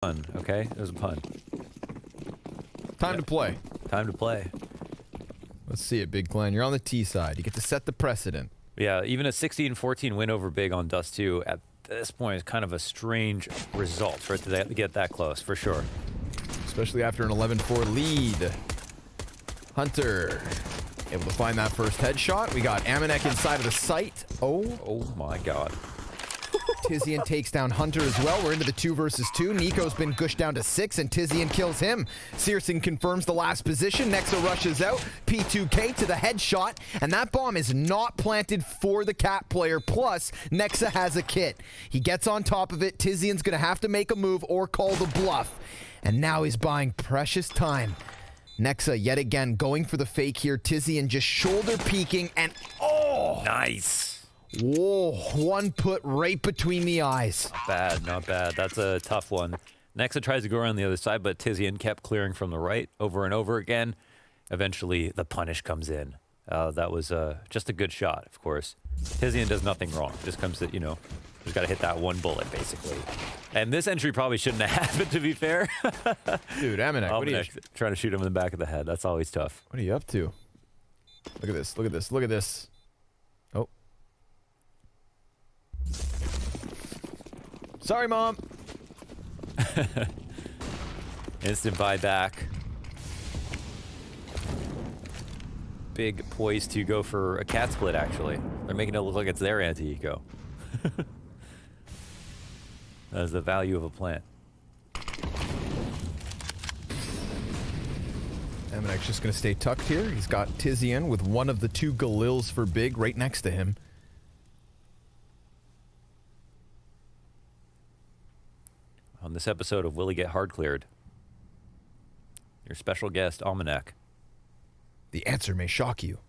pun, okay? It was a pun. Time to play. Time to play. Let's see it, Big Clan. You're on the T side. You get to set the precedent. Yeah, even a 16-14 win over Big on Dust 2 at this point is kind of a strange result for it to get that close, for sure. Especially after an 11-4 lead. Hunter able to find that first headshot. We got Amore inside of the site. Oh my god. tiziaN takes down Hunter as well. We're into the 2 versus 2. niko's been gushed down to 6, and tiziaN kills him. syrson confirms the last position. Nexa rushes out. P2K to the headshot, and that bomb is not planted for the cat player. Plus, Nexa has a kit. He gets on top of it. tiziaN's going to have to make a move or call the bluff. And now he's buying precious time. Nexa yet again going for the fake here. tiziaN just shoulder peeking, and oh! Nice. Whoa, one put right between the eyes. Not bad, not bad. That's a tough one. Nexa tries to go around the other side, but tiziaN kept clearing from the right over and over again. Eventually, the punish comes in. That was just a good shot, of course. tiziaN does nothing wrong. Just comes to, you know, just got to hit that one bullet, basically. And this entry probably shouldn't have happened, to be fair. Dude, Amore, what are you... Trying to shoot him in the back of the head. That's always tough. What are you up to? Look at this, look at this, look at this. Oh. Sorry, Mom. Instant buyback. Big poised to go for a cat split, actually. They're making it look like it's their anti-eco. That is the value of a plant. Amore's just going to stay tucked here. He's got tiziaN with one of the 2 Galils for Big right next to him. On this episode of Will He Get Hard Cleared, your special guest, Amore. The answer may shock you.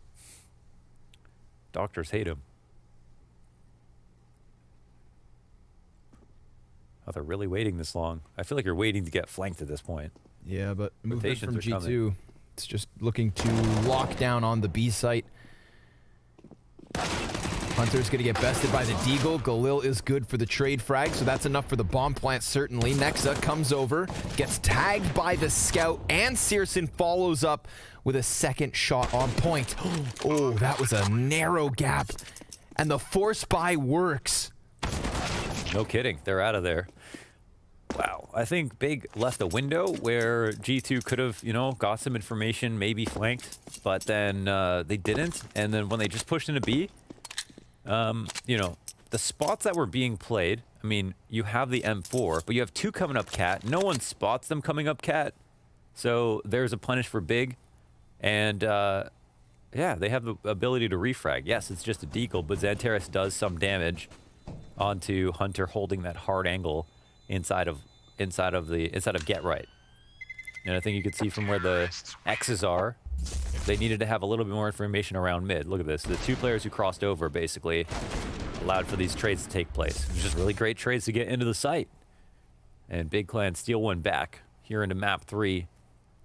Doctors hate him. Oh, they're really waiting this long. I feel like you're waiting to get flanked at this point. Yeah, but movement from Rotations are G2. It's just looking to lock down on the B site. Hunter's going to get bested by the deagle. Galil is good for the trade frag, so that's enough for the bomb plant, certainly. Nexa comes over, gets tagged by the scout, and syrson follows up with a second shot on point. Oh, that was a narrow gap. And the force buy works. No kidding. They're out of there. Wow. I think Big left a window where G2 could have, you know, got some information, maybe flanked, but then they didn't. And then when they just pushed into B, you know, the spots that were being played, I mean, you have the M4, but you have 2 coming up cat. No one spots them coming up cat. So there's a punish for Big. And, yeah, they have the ability to refrag. Yes, it's just a deagle, but XANTARES does some damage onto Hunter holding that hard angle inside of get right. And I think you could see from where the X's are, they needed to have a little bit more information around mid. Look at this. The 2 players who crossed over basically allowed for these trades to take place. It was just really great trades to get into the site. And Big Clan steal one back here into map 3.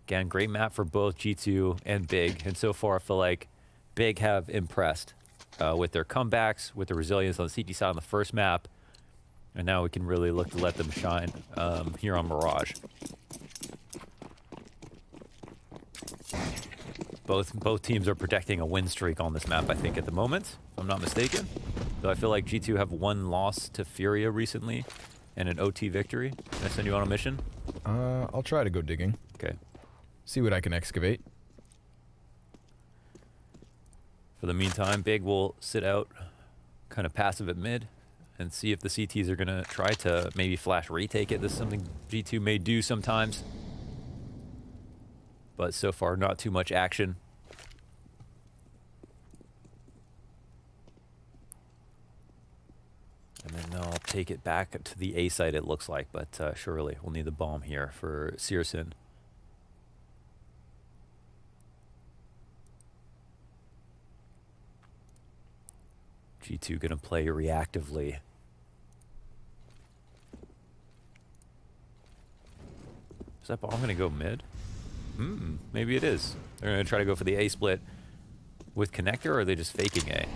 Again, great map for both G2 and Big. And so far, I feel like Big have impressed with their comebacks, with the resilience on the CT side on the first map. And now we can really look to let them shine here on Mirage. Both teams are protecting a win streak on this map, I think, at the moment, if I'm not mistaken. So I feel like G2 have 1 loss to Furia recently and an OT victory. Can I send you on a mission? I'll try to go digging. Okay. See what I can excavate. For the meantime, Big will sit out kind of passive at mid and see if the CTs are going to try to maybe flash retake it. This is something G2 may do sometimes. But so far, not too much action. And then they'll take it back to the A site, it looks like. But surely we'll need the bomb here for syrson. G2 going to play reactively. Is that bomb going to go mid? Maybe it is. They're going to try to go for the A split with connector, or are they just faking A?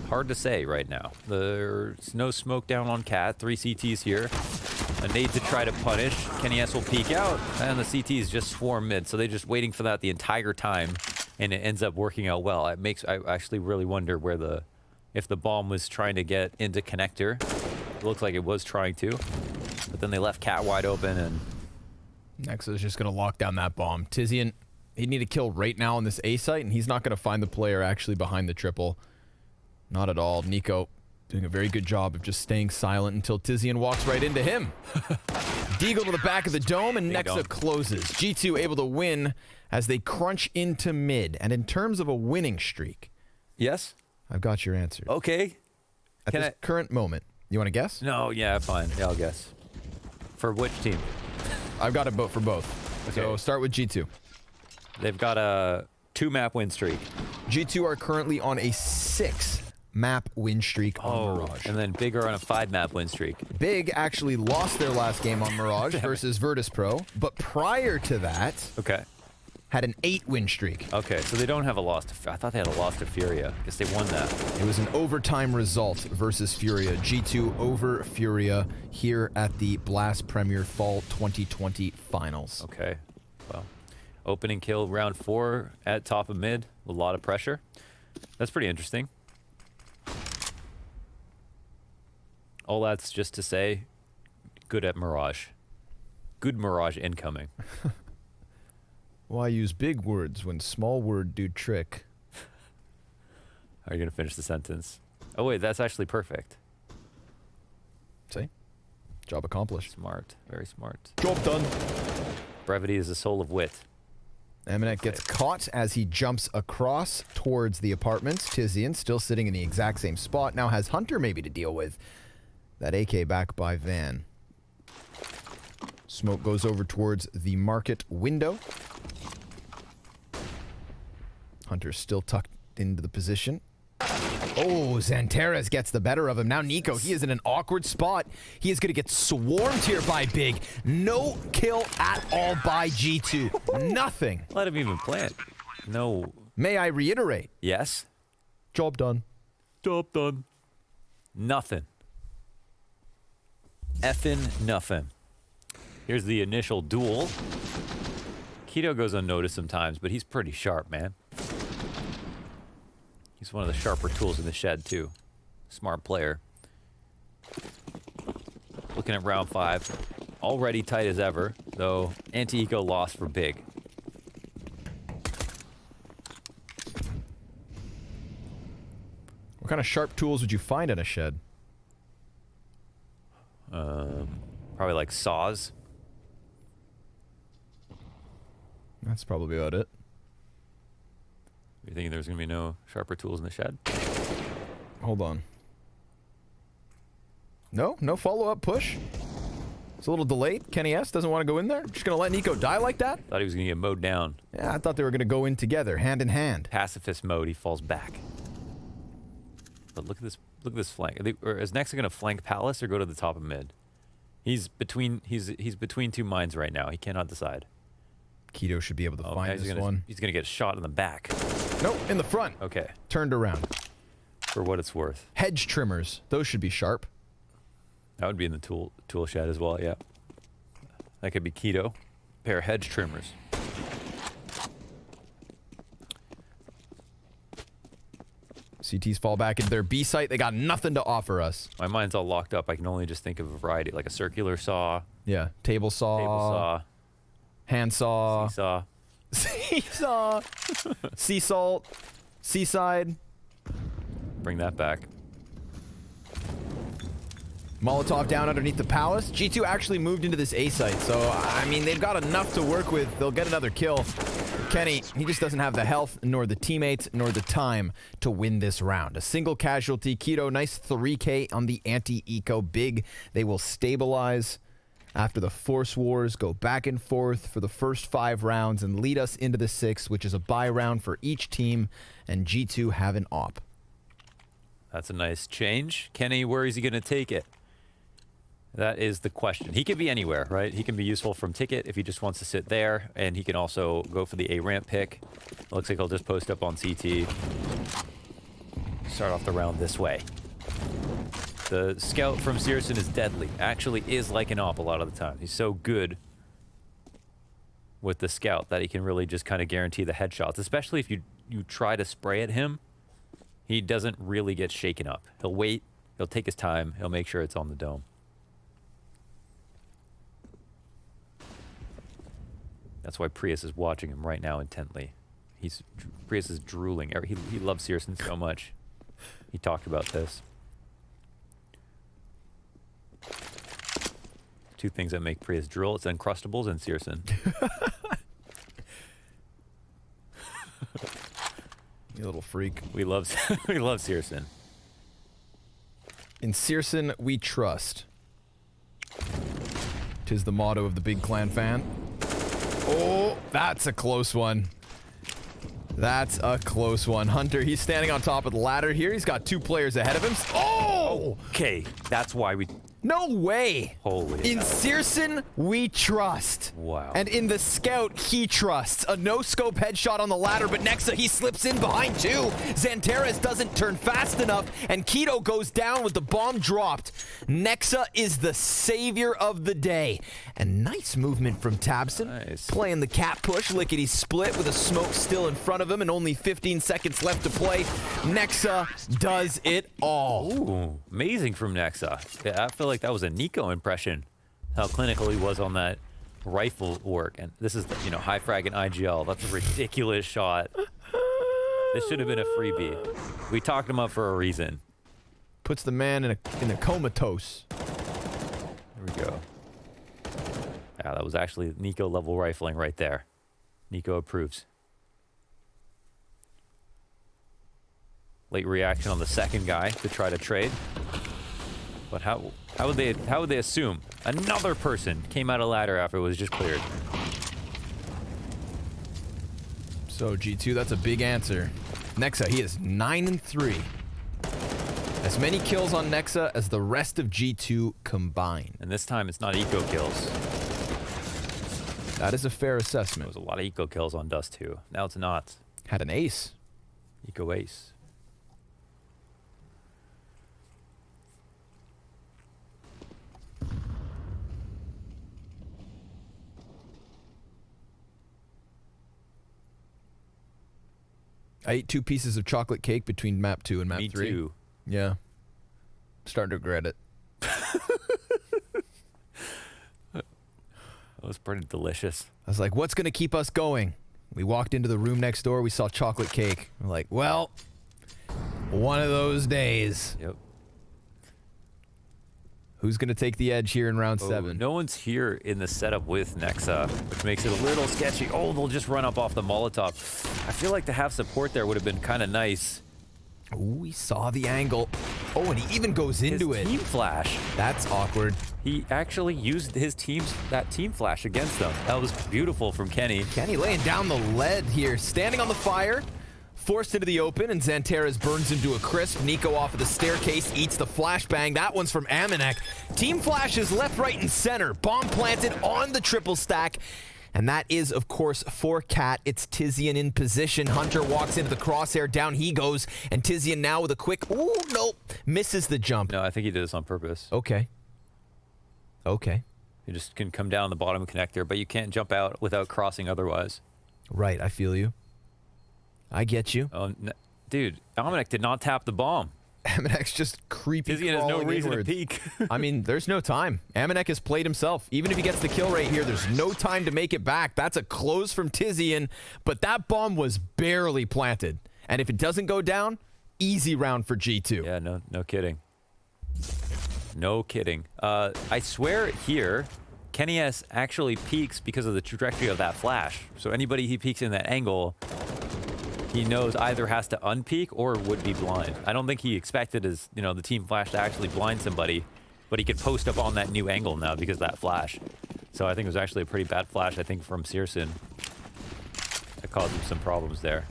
Hard to say right now. There's no smoke down on cat. 3 CTs here. A nade to try to punish. KennyS will peek out, and the CTs just swarm mid. So they're just waiting for that the entire time, and it ends up working out well. I actually really wonder where if the bomb was trying to get into connector. It looks like it was trying to, but then they left cat wide open, and Nexa is just going to lock down that bomb. tiziaN, he'd need a kill right now on this A site, and he's not going to find the player actually behind the triple. Not at all. niko doing a very good job of just staying silent until tiziaN walks right into him. Deagle to the back of the dome, and Nexa closes. G2 able to win as they crunch into mid. And in terms of a winning streak, yes, I've got your answer. okay. At this current moment, you want to guess? No, yeah, fine. Yeah, I'll guess. For which team? I've got a vote for both. Okay. So start with G2. They've got a 2-map win streak. G2 are currently on a 6-map win streak on Mirage. And then Big are on a 5-map win streak. Big actually lost their last game on Mirage versus Virtus Pro, but prior to that, had an 8-win streak. Okay, so they don't have a loss to... I thought they had a loss to Furia. I guess they won that. It was an overtime result versus Furia. G2 over Furia here at the Blast Premier Fall 2020 Finals. Okay, well, opening kill round 4 at top of mid. A lot of pressure. That's pretty interesting. All that's just to say, good at Mirage. Good Mirage incoming. Why use big words when small word do trick? Are you going to finish the sentence? Oh, wait, that's actually perfect. See? Job accomplished. Smart. Very smart. Job done. Brevity is the soul of wit. Emanet gets caught as he jumps across towards the apartments. tiziaN still sitting in the exact same spot. Now has Hunter maybe to deal with. That AK back by Van. Smoke goes over towards the market window. Hunter's still tucked into the position. Oh, XANTARES gets the better of him. Now niko, he is in an awkward spot. He is going to get swarmed here by Big. No kill at all by G2. Nothing. Let him even plant. No. May I reiterate? Yes. Job done. Job done. Nothing. Effing nothing. Here's the initial duel. Keto goes unnoticed sometimes, but he's pretty sharp, man. He's one of the sharper tools in the shed, too. Smart player. Looking at round 5. Already tight as ever, though anti-eco lost for Big. What kind of sharp tools would you find in a shed? Probably like saws. That's probably about it. You thinking there's going to be no sharper tools in the shed? Hold on. No follow-up push. It's a little delayed. KennyS doesn't want to go in there. Just going to let niko die like that? Thought he was going to get mowed down. Yeah, I thought they were going to go in together, hand in hand. Pacifist mode, he falls back. But look at this flank. Is Nexa going to flank Palace or go to the top of mid? He's between 2 mines right now. He cannot decide. Keto should be able to find this one. He's going to get shot in the back. Nope, in the front. Okay. Turned around. For what it's worth. Hedge trimmers. Those should be sharp. That would be in the tool shed as well, yeah. That could be Keto. Pair of hedge trimmers. CTs fall back into their B site. They got nothing to offer us. My mind's all locked up. I can only just think of a variety, like a circular saw. Yeah, table saw. Hand saw. Seesaw. Seesaw. Sea salt. Seaside. Bring that back. Molotov down underneath the palace. G2 actually moved into this A site, so, I mean, they've got enough to work with. They'll get another kill. Kenny, he just doesn't have the health, nor the teammates, nor the time to win this round. A single casualty. Keto, nice 3K on the anti-eco. Big, they will stabilize after the Force Wars, go back and forth for the first 5 rounds and lead us into the 6th, which is a bye round for each team, and G2 have an op. That's a nice change. Kenny, where is he going to take it? That is the question. He could be anywhere, right? He can be useful from ticket if he just wants to sit there, and he can also go for the A ramp pick. It looks like he'll just post up on CT. Start off the round this way. The scout from syrson is deadly. Actually is like an op a lot of the time. He's so good with the scout that he can really just kind of guarantee the headshots, especially if you try to spray at him. He doesn't really get shaken up. He'll wait, he'll take his time, he'll make sure it's on the dome. That's why Prius is watching him right now intently. Prius is drooling. He loves syrson so much. He talked about this. Two things that make Prius drool: it's Uncrustables and syrson. You little freak. We love syrson. In syrson, we trust. 'Tis the motto of the big clan fan. Oh, that's a close one. That's a close one. Hunter, he's standing on top of the ladder here. He's got 2 players ahead of him. Oh! Okay, that's why we... No way! Holy In hell. syrson, we trust. Wow. And in the scout, he trusts. A no-scope headshot on the ladder, but nexa, he slips in behind too. XANTARES doesn't turn fast enough, and k1to goes down with the bomb dropped. Nexa is the savior of the day. And nice movement from tabseN. Nice. Playing the cat push, lickety-split with a smoke still in front of him and only 15 seconds left to play. Nexa does it all. Ooh, amazing from nexa. Yeah, I feel like that was a niko impression. How clinical he was on that rifle work. And this is, the, high frag and IGL. That's a ridiculous shot. This should have been a freebie. We talked him up for a reason. Puts the man in a comatose. There we go. Yeah, that was actually niko level rifling right there. niko approves. Late reaction on the second guy to try to trade. But how would they assume another person came out of ladder after it was just cleared? So G2, that's a big answer. Nexa, he is 9-3. As many kills on Nexa as the rest of G2 combined. And this time it's not eco kills. That is a fair There assessment. was a lot of eco kills on Dust 2. Now it's not. Had an ace. Eco ace. I ate 2 pieces of chocolate cake between map 2 and map 3. Me too. Yeah. Starting to regret it. That was pretty delicious. I was like, what's going to keep us going? We walked into the room next door. We saw chocolate cake. We're like, well, one of those days. Yep. Who's going to take the edge here in round Oh, 7? no one's here in the setup with Nexa, which makes it a little sketchy. Oh, they'll just run up off the Molotov. I feel like to have support there would have been kind of nice. Ooh, we saw the angle. Oh, and he even goes into His it. team flash. That's awkward. He actually used that team flash against them. That was beautiful from Kenny. Kenny laying down the lead here, standing on the fire, forced into the open, and XANTARES burns him to a crisp. niko off of the staircase, eats the flashbang. That one's from Amore. Team flashes left, right, and center. Bomb planted on the triple stack. And that is, of course, for Cat. It's tiziaN in position. Hunter walks into the crosshair. Down he goes. And tiziaN now with a quick... Ooh, nope. Misses the jump. No, I think he did this on purpose. Okay. Okay. You just can come down the bottom connector, but you can't jump out without crossing otherwise. Right, I feel you. I get you. Oh, dude, Amore did not tap the bomb. Amorek's just creepy. tiziaN has no crawling reason inwards. to peek. I mean, there's no time. Amore has played himself. Even if he gets the kill rate here, there's no time to make it back. That's a close from tiziaN, but that bomb was barely planted. And if it doesn't go down, easy round for G2. Yeah, no kidding. No kidding. I swear here, Kenny S actually peeks because of the trajectory of that flash. So anybody he peeks in that angle, he knows either has to unpeek or would be blind. I don't think he expected his, the team flash to actually blind somebody, but he could post up on that new angle now because of that flash. So I think it was actually a pretty bad flash, I think, from syrson. That caused him some problems there.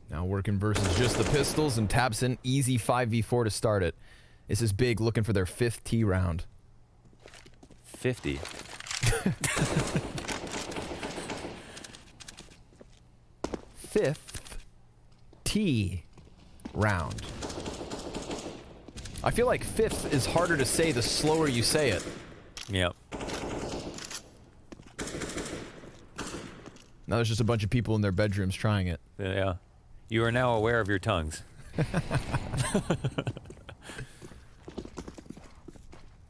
Now working versus just the pistols, and tabseN easy 5v4 to start it. This is big, looking for their 5th T round. 50. Fifth T. round. I feel like 5th is harder to say the slower you say it. Yep. Now there's just a bunch of people in their bedrooms trying it. Yeah. You are now aware of your tongues.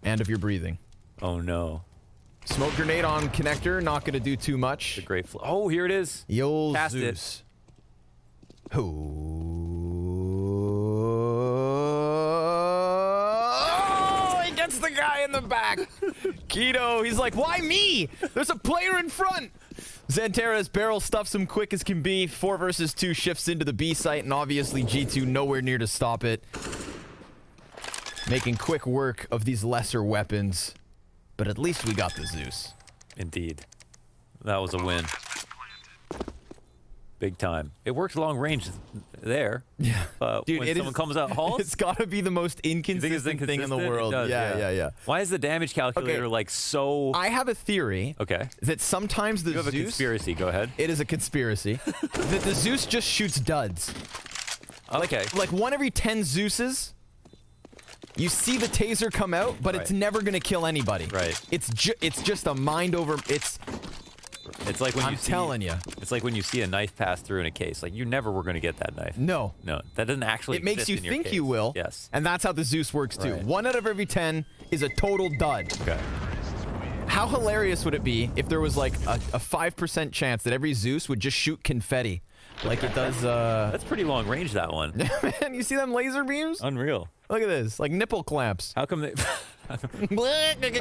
And of your breathing. Oh no. Smoke grenade on connector, not going to do too much. The great oh, here it is. Yo, Cast Zeus. it. Oh, he gets the guy in the back. Keto, he's like, why me? There's a player in front. XANTARES barrel stuffs him quick as can be. 4 versus 2 shifts into the B site, and obviously G2 nowhere near to stop it. Making quick work of these lesser weapons. But at least we got the Zeus. Indeed. That was a win. Big time. It worked long range there. Yeah. Dude, when someone comes out halls, it's got to be the most inconsistent thing in the world. Does, yeah. Why is the damage calculator like so... I have a theory that sometimes the You have Zeus... a conspiracy. Go ahead. It is a conspiracy. That the Zeus just shoots duds. Okay. Like 1 every 10 Zeuses, you see the taser come out, but it's never going to kill anybody. Right. It's just a mind over... It's like when I'm telling you. It's like when you see a knife pass through in a case. Like, you never were going to get that knife. No. No, that doesn't actually It makes you exist in your think case. you will. Yes. And that's how the Zeus works too. Right. 1 out of every 10 is a total dud. Okay. How hilarious would it be if there was like a 5% chance that every Zeus would just shoot confetti like it does... That's pretty long range, that one. Man, you see them laser beams? Unreal. Look at this, like nipple clamps. How come they...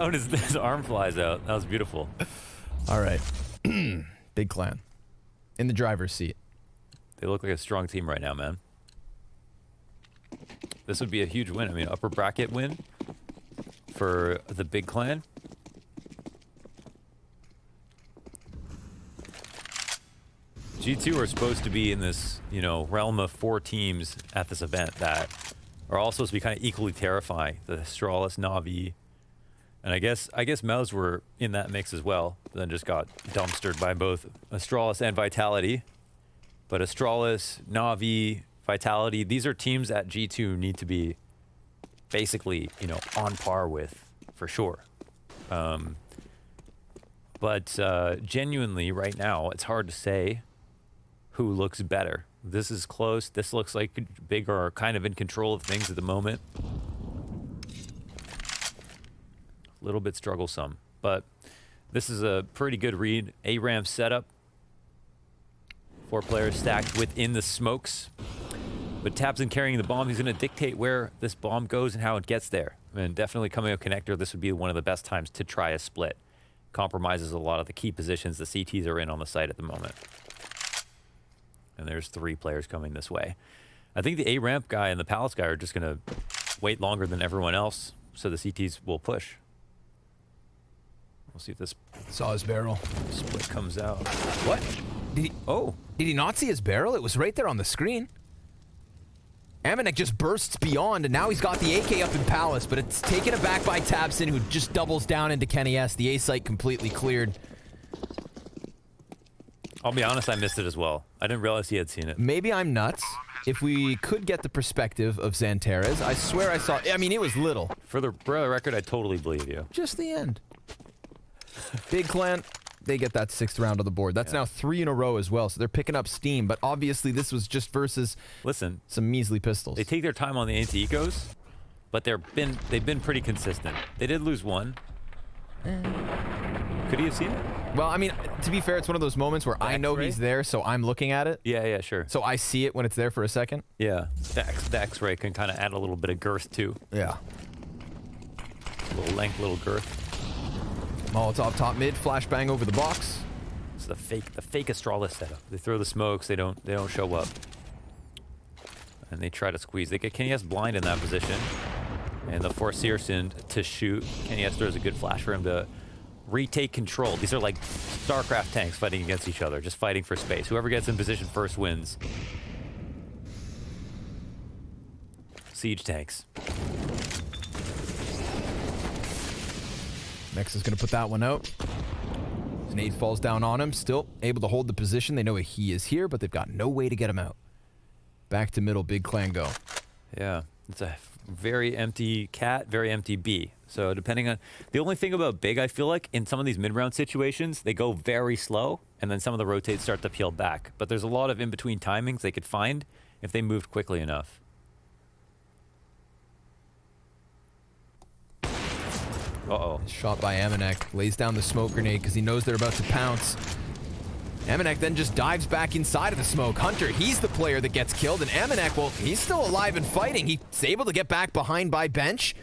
Oh, his arm flies out. That was beautiful. All right. Big clan. In the driver's seat. They look like a strong team right now, man. This would be a huge win. I mean, upper bracket win for the big clan. G2 are supposed to be in this, you know, realm of 4 teams at this event that are all supposed to be kind of equally terrifying. The Astralis, Na'Vi, and I guess Mouse were in that mix as well, but then just got dumpstered by both Astralis and Vitality. But Astralis, Na'Vi, Vitality, these are teams that G2 need to be basically, you know, on par with, for sure. But genuinely, right now, it's hard to say who looks better. This is close. This looks like Big are kind of in control of things at the moment. A little bit strugglesome, but this is a pretty good read. A-ramp setup. 4 players stacked within the smokes. But tabseN carrying the bomb, he's going to dictate where this bomb goes and how it gets there. I mean, definitely coming out connector, this would be one of the best times to try a split. Compromises a lot of the key positions the CTs are in on the site at the moment. And there's 3 players coming this way. I think the A-ramp guy and the Palace guy are just going to wait longer than everyone else, so the CTs will push. We'll see if this Saw his barrel. split comes out. What? Did he? Oh, Did he not see his barrel? It was right there on the screen. Amanek just bursts beyond, and now he's got the AK up in Palace, but it's taken aback by tabseN, who just doubles down into Kenny S. The A site completely cleared. I'll be honest, I missed it as well. I didn't realize he had seen it. Maybe I'm nuts. If we could get the perspective of XANTARES, I swear I saw... I mean, it was little. For the record, I totally believe you. Just the end. Big clan, they get that 6th round on the board. That's now 3 in a row as well, so they're picking up steam. But obviously, this was just versus some measly pistols. They take their time on the anti-ecos, but they've been pretty consistent. They did lose 1. Could he have seen it? Well, I mean, to be fair, it's one of those moments where I know he's there, so I'm looking at it. Yeah, sure. So I see it when it's there for a second. Yeah, the X-ray can kind of add a little bit of girth too. Yeah. A little length, little girth. Molotov top mid, flashbang over the box. It's the fake Astralis setup. They throw the smokes, they don't show up. And they try to squeeze. They get Kenny S blind in that position. And they'll force syrson to shoot. Kenny S throws a good flash for him to retake control. These are like StarCraft tanks fighting against each other, just fighting for space. Whoever gets in position first wins. Siege tanks. Nexa's going to put that one out. Nade falls down on him, still able to hold the position. They know he is here, but they've got no way to get him out. Back to middle, big clan go. Yeah, it's a very empty cat, very empty B. So depending on... The only thing about big, I feel like, in some of these mid-round situations, they go very slow, and then some of the rotates start to peel back. But there's a lot of in-between timings they could find if they moved quickly enough. Uh-oh. Shot by Amanek. Lays down the smoke grenade because he knows they're about to pounce. Amanek then just dives back inside of the smoke. Hunter, he's the player that gets killed, and Amanek, well, he's still alive and fighting. He's able to get back behind by bench.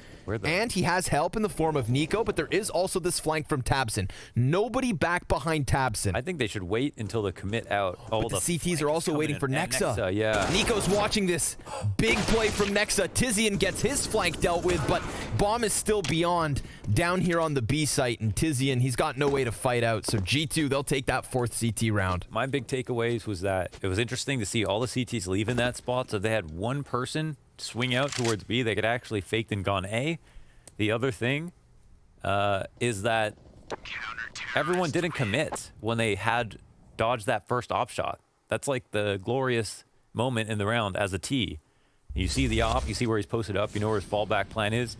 And he has help in the form of niko, but there is also this flank from tabseN. Nobody back behind tabseN. I think they should wait until the commit out. Oh, but the CTs are also waiting for nexa. Yeah. niko's watching this big play from nexa. tiziaN gets his flank dealt with, but bomb is still beyond down here on the B site, and tiziaN, he's got no way to fight out. So G2, they'll take that 4th CT round. My big takeaways was that it was interesting to see all the CTs leave in that spot, so they had one person swing out towards B. They could actually faked and gone A. The other thing is that everyone didn't commit when they had dodged that first op shot. That's like the glorious moment in the round as a T. You see the op, you see where he's posted up, you know where his fallback plan is,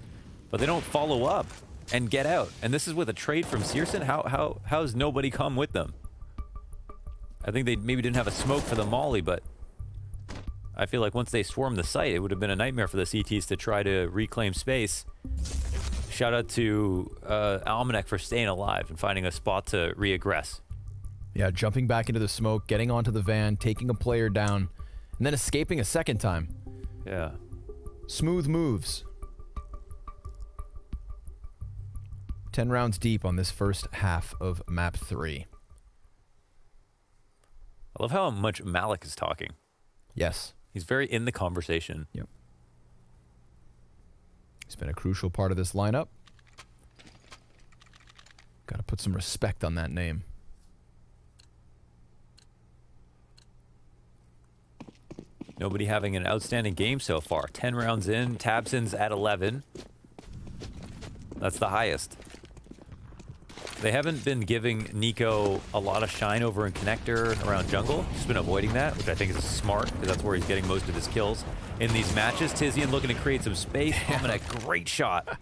but they don't follow up and get out. And this is with a trade from syrson. How's nobody come with them? I think they maybe didn't have a smoke for the molly, but I feel like once they swarmed the site, it would have been a nightmare for the CTs to try to reclaim space. Shout out to Almanac for staying alive and finding a spot to reaggress. Yeah, jumping back into the smoke, getting onto the van, taking a player down, and then escaping a second time. Yeah. Smooth moves. 10 rounds deep on this first half of map 3. I love how much Malik is talking. Yes. He's very in the conversation. Yep. He's been a crucial part of this lineup. Got to put some respect on that name. Nobody having an outstanding game so far. 10 rounds in, tabseN's at 11. That's the highest. They haven't been giving niko a lot of shine over in connector around jungle. He's been avoiding that, which I think is smart, because that's where he's getting most of his kills in these matches. tiziaN looking to create some space. A great shot.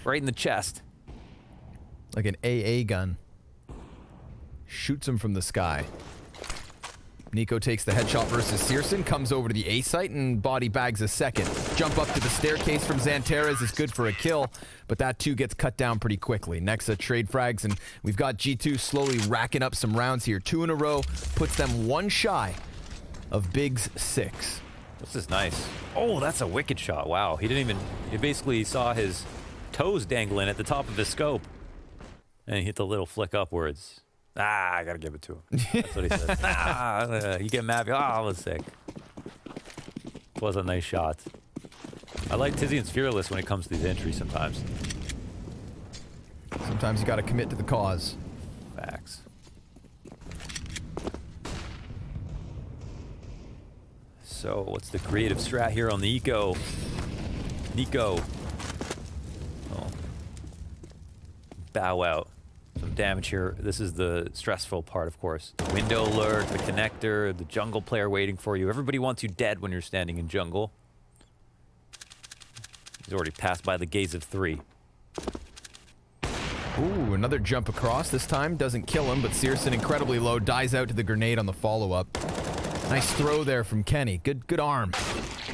Right in the chest. Like an AA gun. Shoots him from the sky. niko takes the headshot versus syrson, comes over to the A site and body bags a second. Jump up to the staircase from XANTARES is good for a kill, but that too gets cut down pretty quickly. Nexa trade frags, and we've got G2 slowly racking up some rounds here. 2 in a row, puts them 1 shy of Big's 6. This is nice. Oh, that's a wicked shot. Wow, he didn't even... He basically saw his toes dangling at the top of his scope, and he hit the little flick upwards. Ah, I gotta give it to him. That's what he said. You get mad. I was sick. Was a nice shot. I like tiziaN's fearless when it comes to these entries sometimes. Sometimes you gotta commit to the cause. Facts. So, what's the creative strat here on the eco? niko. Oh. Bow out. Some damage here. This is the stressful part, of course. The window alert, the connector, the jungle player waiting for you. Everybody wants you dead when you're standing in jungle. He's already passed by the gaze of 3. Ooh, another jump across. This time doesn't kill him, but syrson incredibly low, dies out to the grenade on the follow-up. Nice throw there from Kenny. Good arm.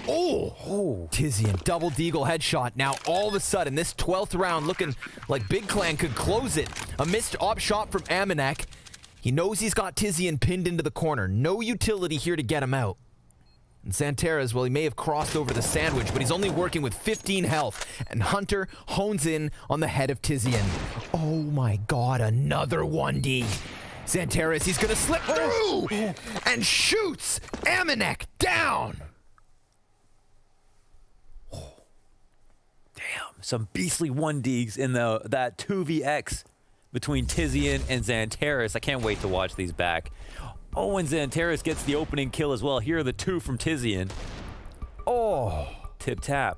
Oh, tiziaN, double deagle headshot. Now, all of a sudden, this 12th round looking like Big Clan could close it. A missed op shot from Amanek. He knows he's got tiziaN pinned into the corner. No utility here to get him out. And XANTARES, well, he may have crossed over the sandwich, but he's only working with 15 health. And Hunter hones in on the head of tiziaN. Oh my god, another 1D. XANTARES, he's gonna slip through and shoots Amanek down. Some beastly 1Ds in that 2vx between tiziaN and XANTARES. I can't wait to watch these back. Oh, and XANTARES gets the opening kill as well. Here are the 2 from tiziaN. Oh, tip tap.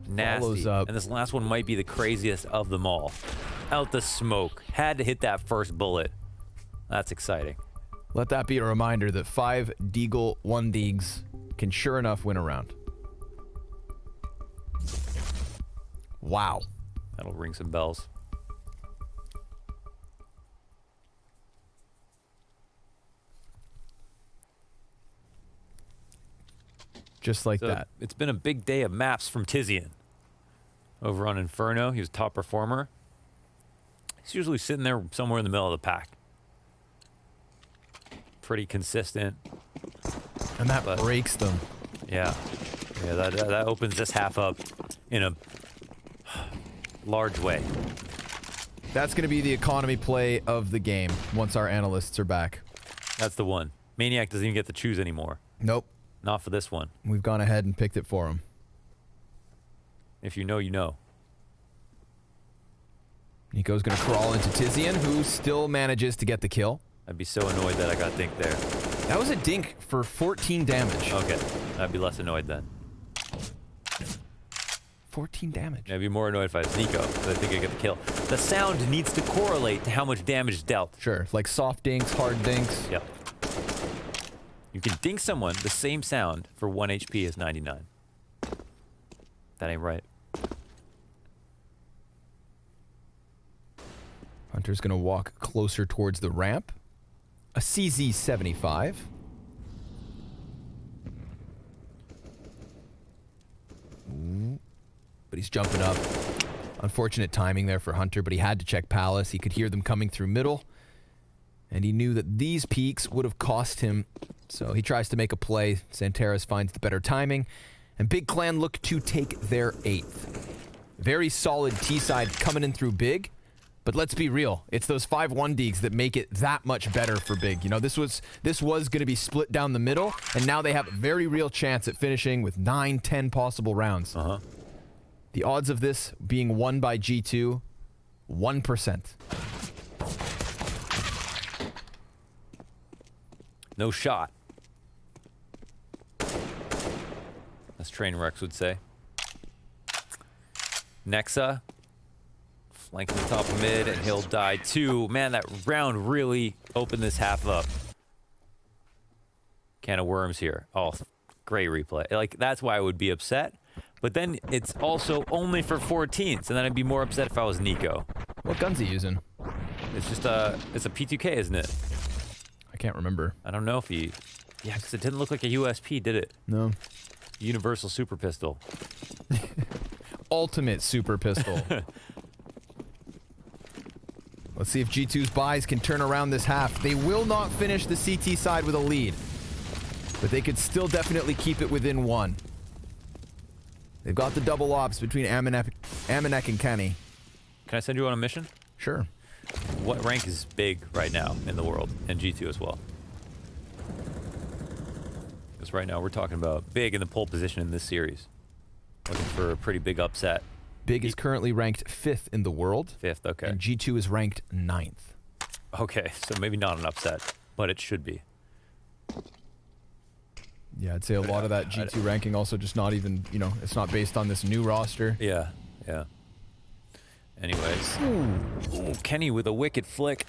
Nasty. Follows up. And this last one might be the craziest of them all. Out the smoke. Had to hit that first bullet. That's exciting. Let that be a reminder that 5 Deagle 1 Deags can sure enough win a round. Wow. That'll ring some bells. Just like So that. it's been a big day of maps from tiziaN. Over on Inferno, he was top performer. He's usually sitting there somewhere in the middle of the pack. Pretty consistent. And that breaks them. Yeah. Yeah, that opens this half up in a large way. That's going to be the economy play of the game once our analysts are back. That's the one. Maniac doesn't even get to choose anymore. Nope. Not for this one. We've gone ahead and picked it for him. If you know, you know. niko's going to crawl into tiziaN, who still manages to get the kill. I'd be so annoyed that I got dinked there. That was a dink for 14 damage. Okay. I'd be less annoyed then. 14 damage. I'd be more annoyed if I was niko, because I think I get the kill. The sound needs to correlate to how much damage dealt. Sure, like soft dinks, hard dinks. Yep. You can dink someone the same sound for 1 HP as 99. That ain't right. Hunter's going to walk closer towards the ramp. A CZ75. Ooh. But he's jumping up. Unfortunate timing there for Hunter, but he had to check Palace. He could hear them coming through middle. And he knew that these peaks would have cost him. So he tries to make a play. XANTARES finds the better timing. And Big Clan look to take their 8th. Very solid T-side coming in through Big. But let's be real. It's those 5 1Ds that make it that much better for Big. You know, this was going to be split down the middle. And now they have a very real chance at finishing with 9, 10 possible rounds. Uh-huh. The odds of this being won by G2, 1%. No shot. As Trainwrecks would say. Nexa. Flanking the top of mid, and he'll die too. Man, that round really opened this half up. Can of worms here. Oh, great replay. Like, that's why I would be upset. But then it's also only for 14s, and then I'd be more upset if I was niko. What gun's he using? It's just it's a P2K, isn't it? I can't remember. I don't know if he... Yeah, because it didn't look like a USP, did it? No. Universal Super Pistol. Ultimate Super Pistol. Let's see if G2's buys can turn around this half. They will not finish the CT side with a lead, but they could still definitely keep it within 1. They've got the double ops between Amanek and Kenny. Can I send you on a mission? Sure. What rank is big right now in the world, and G2 as well? Because right now we're talking about big in the pole position in this series. Looking for a pretty big upset. Big is currently ranked 5th in the world. 5th, okay. And G2 is ranked 9th. Okay, so maybe not an upset, but it should be. Yeah, I'd say a lot of that G2 ranking also just not even, you know, it's not based on this new roster. Yeah, yeah. Anyways. Ooh, Kenny with a wicked flick.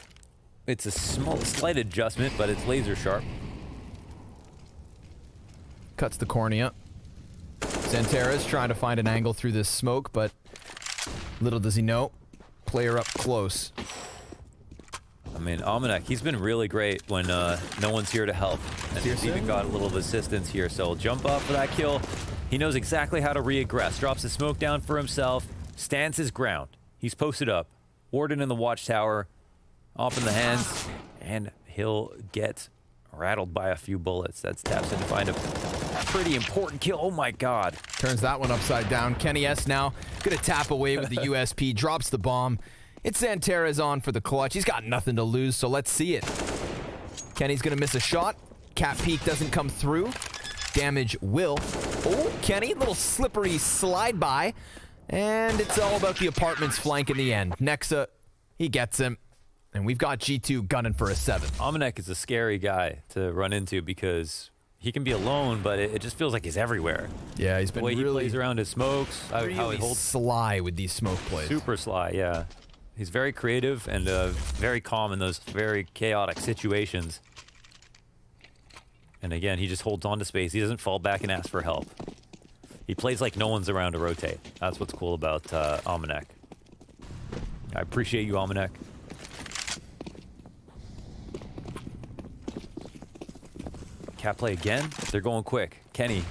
It's a slight adjustment, but it's laser sharp. Cuts the cornea. XANTARES trying to find an angle through this smoke, but little does he know. Player up close. I mean, Amanek, he's been really great when no one's here to help. And he's even got a little assistance here, so jump up for that kill. He knows exactly how to re-aggress. Drops the smoke down for himself. Stands his ground. He's posted up. Warden in the watchtower. Off in the hands. And he'll get rattled by a few bullets. That's tabseN to find a pretty important kill. Oh my god. Turns that one upside down. Kenny S now gonna tap away with the USP. Drops the bomb. It's XANTARES on for the clutch. He's got nothing to lose, so let's see it. Kenny's gonna miss a shot. Cap peek doesn't come through. Damage will. Oh, Kenny, little slippery slide by. And it's all about the apartment's flank in the end. Nexa, he gets him. And we've got G2 gunning for a 7. Amanek is a scary guy to run into because he can be alone, but it just feels like he's everywhere. Yeah, he's been the way really, he plays around his smokes, how he holds sly with these smoke plays. Super sly, yeah. He's very creative and very calm in those very chaotic situations. And again, he just holds on to space. He doesn't fall back and ask for help. He plays like no one's around to rotate. That's what's cool about Almanac. I appreciate you, Almanac. Cat play again? They're going quick. Kenny,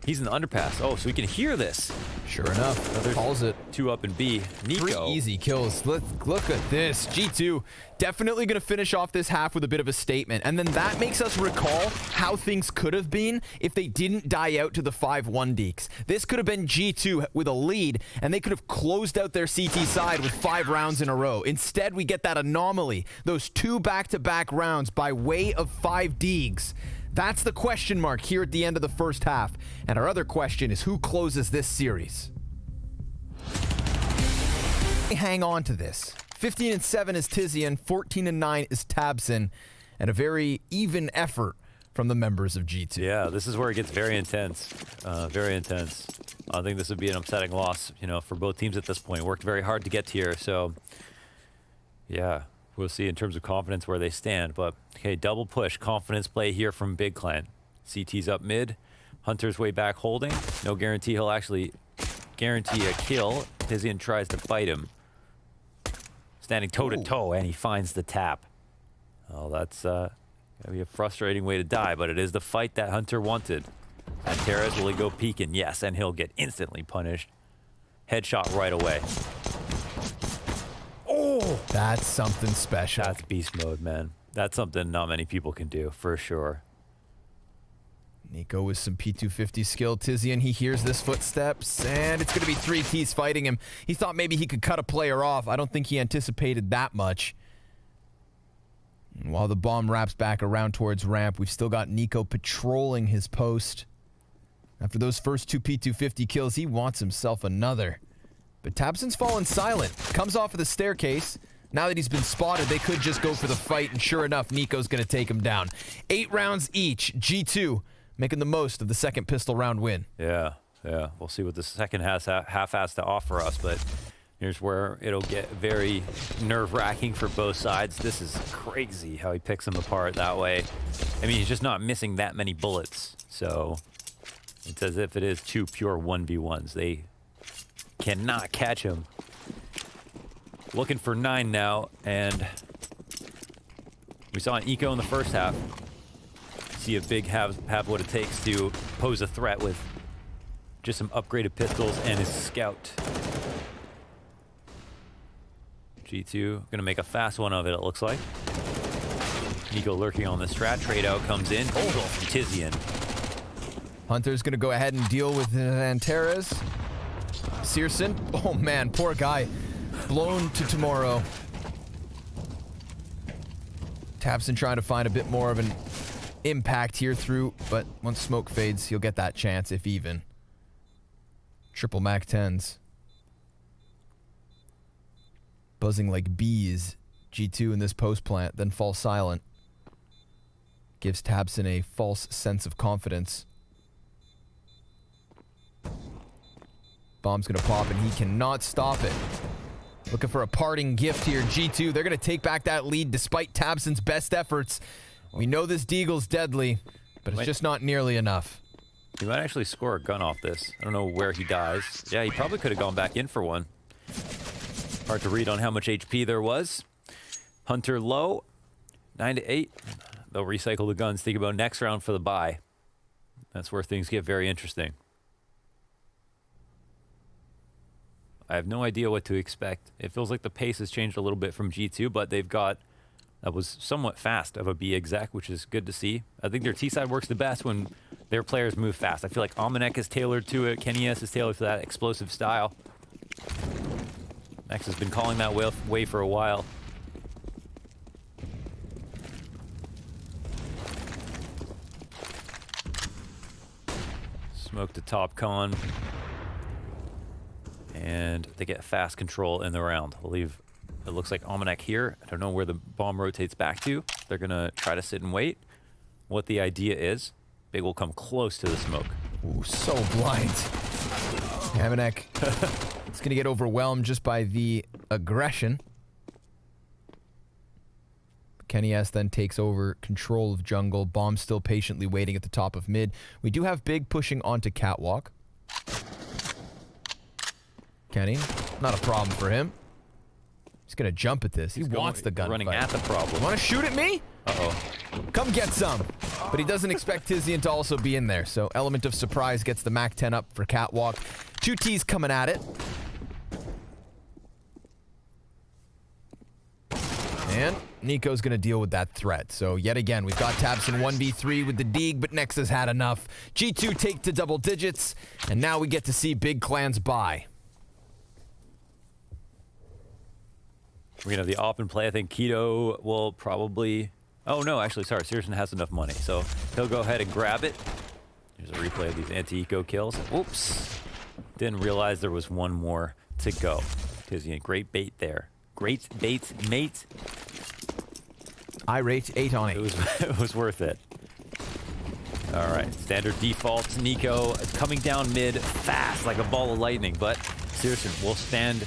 he's in the underpass. Oh, so we can hear this. Sure enough, calls it. 2 up and B. Niko. 3 easy kills. Look at this. G2 definitely going to finish off this half with a bit of a statement. And then that makes us recall how things could have been if they didn't die out to the 5-1 deeks. This could have been G2 with a lead, and they could have closed out their CT side with 5 rounds in a row. Instead, we get that anomaly. Those 2 back-to-back rounds by way of 5 deeks. That's the question mark here at the end of the first half. And our other question is, who closes this series? Hang on to this. 15-7 is tiziaN, 14-9 is tabseN, and a very even effort from the members of G2. Yeah, this is where it gets very intense. Very intense. I think this would be an upsetting loss, you know, for both teams at this point. Worked very hard to get here, so yeah. We'll see in terms of confidence where they stand. But, okay, double push. Confidence play here from Big Clan. CT's up mid. Hunter's way back holding. No guarantee he'll actually guarantee a kill. tiziaN tries to fight him. Standing toe-to-toe, and he finds the tap. Oh, that's going to be a frustrating way to die, but it is the fight that Hunter wanted. XANTARES, will he go peeking? Yes, and he'll get instantly punished. Headshot right away. Oh! That's something special. That's beast mode, man. That's something not many people can do, for sure. niko with some P250 skill. tiziaN, he hears this footsteps, and it's going to be 3 keys fighting him. He thought maybe he could cut a player off. I don't think he anticipated that much. And while the bomb wraps back around towards ramp, we've still got niko patrolling his post. After those first 2 P250 kills, he wants himself another. But tabseN's fallen silent. Comes off of the staircase. Now that he's been spotted, they could just go for the fight, and sure enough, niko's going to take him down. 8 rounds each. G2 making the most of the second pistol round win. Yeah, yeah. We'll see what the second half has to offer us, but here's where it'll get very nerve-wracking for both sides. This is crazy how he picks them apart that way. I mean, he's just not missing that many bullets, so it's as if it is 2 pure 1v1s. They cannot catch him. Looking for 9 now, and we saw an eco in the first half. See if Big have what it takes to pose a threat with just some upgraded pistols and his scout. G2 gonna make a fast one of it, it looks like. niko lurking on the strat. Trade out comes in. Hold on from tiziaN. Hunter's gonna go ahead and deal with XANTARES. syrson. Oh man, poor guy. Blown to tomorrow. tabseN trying to find a bit more of an impact here through, but once smoke fades, he'll get that chance, if even. Triple Mac 10s. Buzzing like bees. G2 in this post plant, then fall silent. Gives tabseN a false sense of confidence. Bomb's gonna pop, and he cannot stop it. Looking for a parting gift here. G2, they're gonna take back that lead despite tabseN's best efforts. We know this deagle's deadly, but it's just not nearly enough. He might actually score a gun off this. I don't know where he dies. Yeah, he probably could have gone back in for one. Hard to read on how much HP there was. Hunter low, 9 to 8. They'll recycle the guns. Think about next round for the buy. That's where things get very interesting. I have no idea what to expect. It feels like the pace has changed a little bit from G2, but they've got, that was somewhat fast of a B exec, which is good to see. I think their T side works the best when their players move fast. I feel like Almanac is tailored to it. Kenny S is tailored to that explosive style. Nex has been calling that way for a while. Smoke to top con. And they get fast control in the round. I believe it looks like Almanac here. I don't know where the bomb rotates back to. They're going to try to sit and wait. What the idea is, Big will come close to the smoke. Ooh, so blind. Almanac is going to get overwhelmed just by the aggression. kennyS then takes over control of jungle. Bomb still patiently waiting at the top of mid. We do have Big pushing onto catwalk. Kenny, not a problem for him. He's gonna jump at this. He wants the gun. Running at the problem. Want to shoot at me? Uh-oh. Come get some. But he doesn't expect tiziaN to also be in there. So element of surprise gets the Mac 10 up for catwalk. 2 T's coming at it. And niko's going to deal with that threat. So yet again, we've got tabseN 1v3 with the Deeg, but nexa's had enough. G2 take to double digits, and now we get to see big clans buy. We're going to have the open play. I think Keto will probably... Oh, no, actually, sorry. syrson has enough money, so he'll go ahead and grab it. Here's a replay of these anti-eco kills. Oops. Didn't realize there was one more to go. tiziaN, great bait there. Great bait, mate. I rate 8 on 8. It was worth it. All right, standard defaults. niko coming down mid fast like a ball of lightning, but syrson will stand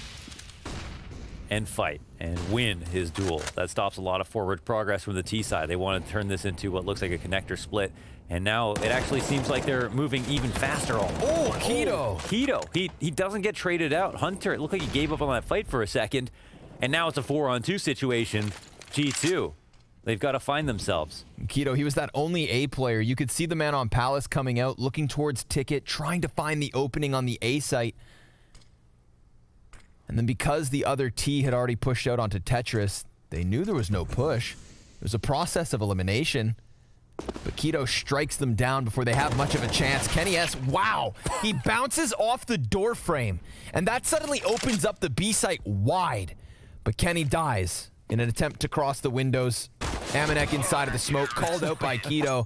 and fight and win his duel. That stops a lot of forward progress from the T side. They want to turn this into what looks like a connector split, and now it actually seems like they're moving even faster. Oh, Keto. Keto. He doesn't get traded out. Hunter, it looked like he gave up on that fight for a second, and now it's a 4-on-2 situation. G2, they've got to find themselves. Keto, he was that only A player. You could see the man on Palace coming out, looking towards Ticket, trying to find the opening on the A site. And then because the other T had already pushed out onto Tetris, they knew there was no push. It was a process of elimination. But Keto strikes them down before they have much of a chance. kennyS, wow! He bounces off the door frame, and that suddenly opens up the B site wide. But Kenny dies in an attempt to cross the windows. Amore inside of the smoke, called out by Keto.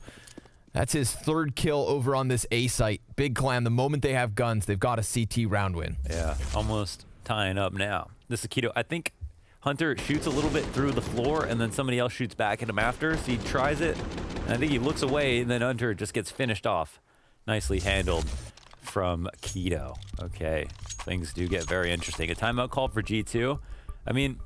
That's his 3rd kill over on this A site. Big clan, the moment they have guns, they've got a CT round win. Yeah, almost tying up now. This is Keto. I think Hunter shoots a little bit through the floor, and then somebody else shoots back at him after, so he tries it, and I think he looks away, and then Hunter just gets finished off. Nicely handled from Keto. Okay, things do get very interesting. A timeout call for G2. I mean,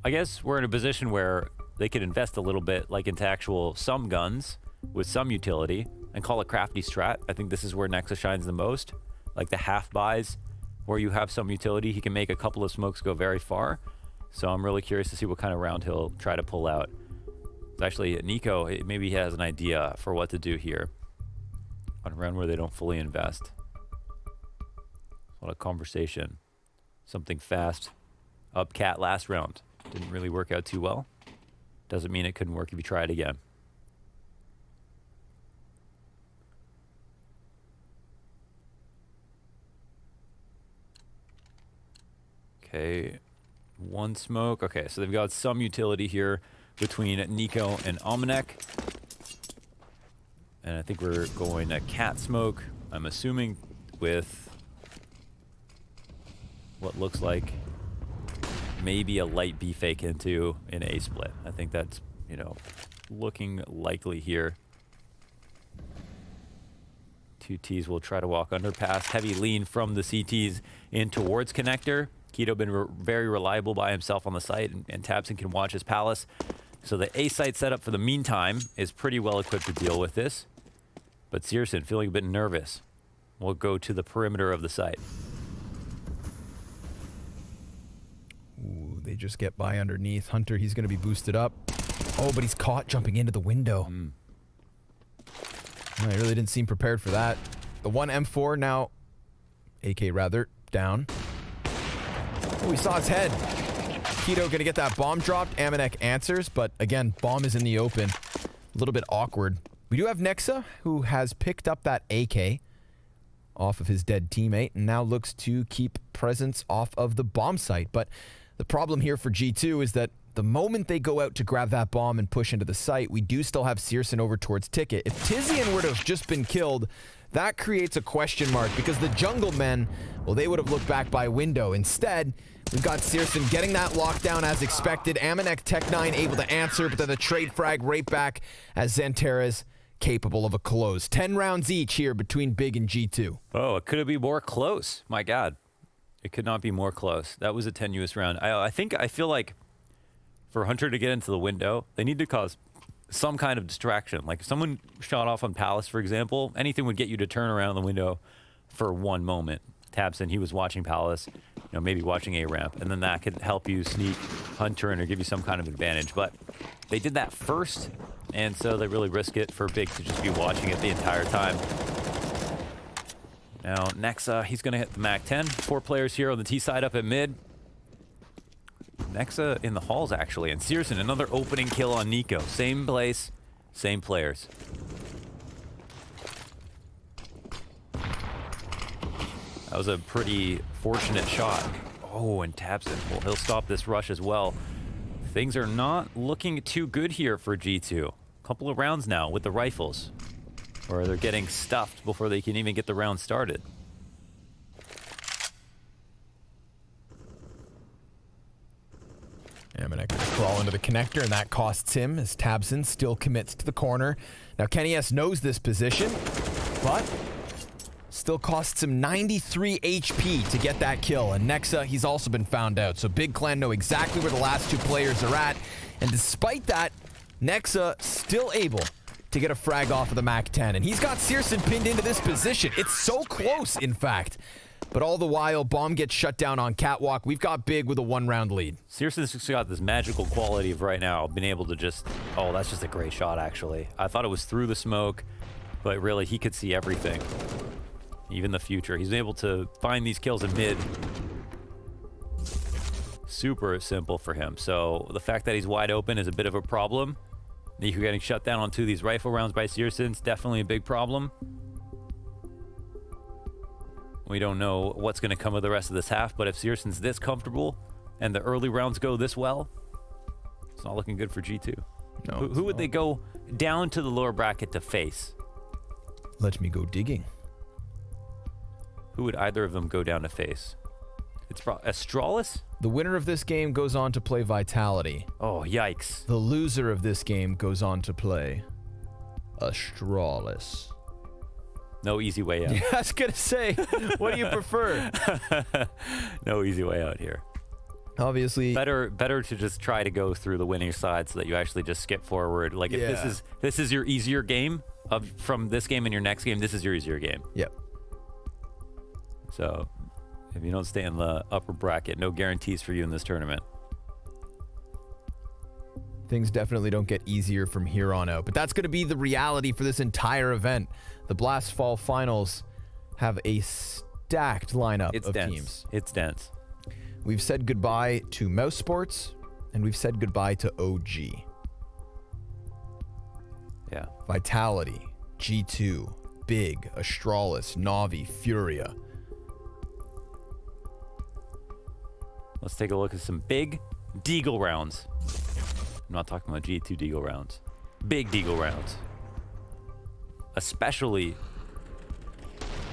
I guess we're in a position where they could invest a little bit, like into actual some guns with some utility, and call it crafty strat. I think this is where Nexa shines the most, like the half buys, where you have some utility. He can make a couple of smokes go very far. So I'm really curious to see what kind of round he'll try to pull out. Actually, niko, maybe he has an idea for what to do here on a round where they don't fully invest. A lot of conversation. Something fast. Up cat last round. Didn't really work out too well. Doesn't mean it couldn't work if you try it again. Okay, 1 smoke. Okay, so they've got some utility here between niko and Amore. And I think we're going to cat smoke, I'm assuming, with what looks like maybe a light B fake into an A split. I think that's, you know, looking likely here. 2 T's will try to walk underpass. Heavy lean from the CTs in towards connector. Keto been very reliable by himself on the site, and tabseN can watch his Palace. So the A site setup for the meantime is pretty well equipped to deal with this. But syrson, feeling a bit nervous, will go to the perimeter of the site. Ooh, they just get by underneath. Hunter, he's going to be boosted up. Oh, but he's caught jumping into the window. I really didn't seem prepared for that. The 1 M4 now, AK rather, down. Oh, we saw his head. Keto gonna get that bomb dropped. Amore answers, but again, bomb is in the open. A little bit awkward. We do have Nexa, who has picked up that AK off of his dead teammate, and now looks to keep presence off of the bomb site. But the problem here for G2 is that the moment they go out to grab that bomb and push into the site, we do still have syrson over towards Ticket. If tiziaN were to have just been killed, that creates a question mark, because the jungle men, well, they would have looked back by window. Instead, we've got syrson getting that lockdown as expected. Amore Tech9 able to answer, but then the trade frag right back as XANTARES capable of a close. 10 rounds each here between Big and G2. Oh, it could be more close. My God. It could not be more close. That was a tenuous round. I feel like For Hunter to get into the window, they need to cause some kind of distraction. Like if someone shot off on Palace, for example, anything would get you to turn around the window for one moment. tabseN, he was watching Palace, you know, maybe watching A ramp, and then that could help you sneak Hunter in or give you some kind of advantage. But they did that first, and so they really risk it for Big to just be watching it the entire time. Now, Nexa, he's going to hit the MAC-10. 4 players here on the T side up at mid. Nexa in the halls, actually. And syrson, another opening kill on niko. Same place, same players. That was a pretty fortunate shot. Oh, and tabseN, well, he'll stop this rush as well. Things are not looking too good here for G2. Couple of rounds now with the rifles, or they're getting stuffed before they can even get the round started. Amore gonna crawl into the connector, and that costs him as tabseN still commits to the corner. Now, kennyS knows this position, but still costs him 93 HP to get that kill. And Nexa, he's also been found out. So Big Clan know exactly where the last 2 players are at. And despite that, Nexa still able to get a frag off of the MAC-10. And he's got syrson pinned into this position. It's so close, in fact. But all the while, bomb gets shut down on Catwalk. We've got Big with a 1-round lead. Syrson's just got this magical quality of right now being able to just... Oh, that's just a great shot, actually. I thought it was through the smoke, but really, he could see everything. Even the future. He's able to find these kills in mid. Super simple for him. So the fact that he's wide open is a bit of a problem. niko getting shut down on 2 of these rifle rounds by syrson is definitely a big problem. We don't know what's going to come of the rest of this half, but if syrson's this comfortable and the early rounds go this well, it's not looking good for G2. No, who would they go down to the lower bracket to face? Let me go digging. Who would either of them go down to face? It's Astralis? The winner of this game goes on to play Vitality. Oh, yikes. The loser of this game goes on to play Astralis. No easy way out. Yeah, I was going to say, what do you prefer? No easy way out here. Obviously, better to just try to go through the winning side so that you actually just skip forward. Like if this is your easier game from this game and your next game, this is your easier game. Yep. So if you don't stay in the upper bracket, no guarantees for you in this tournament. Things definitely don't get easier from here on out, but that's going to be the reality for this entire event. The Blast Fall Finals have a stacked lineup of teams. It's dense. We've said goodbye to Mouse Sports, and we've said goodbye to OG. Yeah. Vitality, G2, Big, Astralis, Navi, Furia. Let's take a look at some big Deagle rounds. I'm not talking about G2 Deagle rounds. Big Deagle rounds. Especially